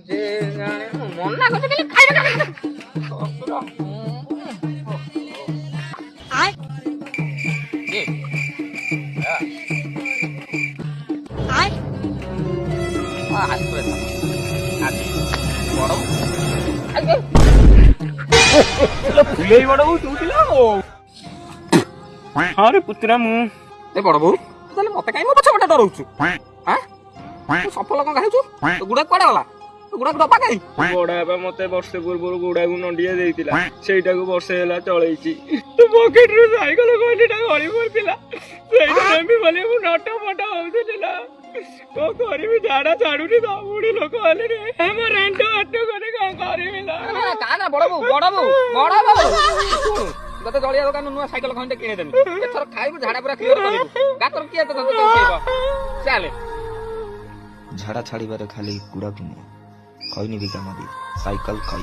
ଯେ ଜାଣେ ମନା କରୁଛୁ ଖାଲି ଖାଇବା ଫୁଲେଇ ବଡ ବୋଉ ତୁ ଥିଲା ହଁ ରେ ପୁତୁରା ମୁଁ ଏ ବଡ ବୋଉ ତାହେଲେ ମତେ କାଇଁ ମୋ ପଛ ପଟେ ଡରଉଛୁ ସଫଳ କଣ ଖାଇଛୁ ଗୁଡା କୁଆଡେ ଗଲା ଗୁଡା ଡବା କାଇଁ ବଡ ବାପା ମତେ ବର୍ଷେ ପୂର୍ବରୁ ଗୁଡାକୁ ନଣ୍ଡିଆ ଦେଇଥିଲା ସେଇଟାକୁ ବର୍ଷେ ହେଲା ଚଳେଇଛି ତୁ ପକେଟରୁ ସାଇକେଲ ଖଣ୍ଡିଟା ଗଳି ପଡିଥିଲା ସେଇଟା ନେବି ବୋଲି ମୁଁ ନଟ ଫଟ ହଉଥିଲି ନା କଣ କରିବି ଝାଡା ଛାଡୁନି ତ ବୁଢୀ ଲୋକ ହେଲେଣି ଆମ ରେଣ୍ଟ ହାଟ କରି କଣ କରିବି ନା କାନା ବଡ ବୋଉ ତତେ ଜଳିଆ ଦୋକାନ ନୂଆ ସାଇକେଲ ଖଣ୍ଡେ କିଣିଦେବି ଏଥର ଖାଇବୁ ଝାଡା ପୁରା କ୍ଲିୟର କରିବୁ ଗାତର କିଏ ତତେ ଚାଲେ ଝାଡ଼ା ଛାଡ଼ିବାରେ ଖାଲି ଗୁଡ଼ାକୁ ନୁହଁ ଖଇନି ବି କାମ ଦିଏ ସାଇକେଲ ଖଇ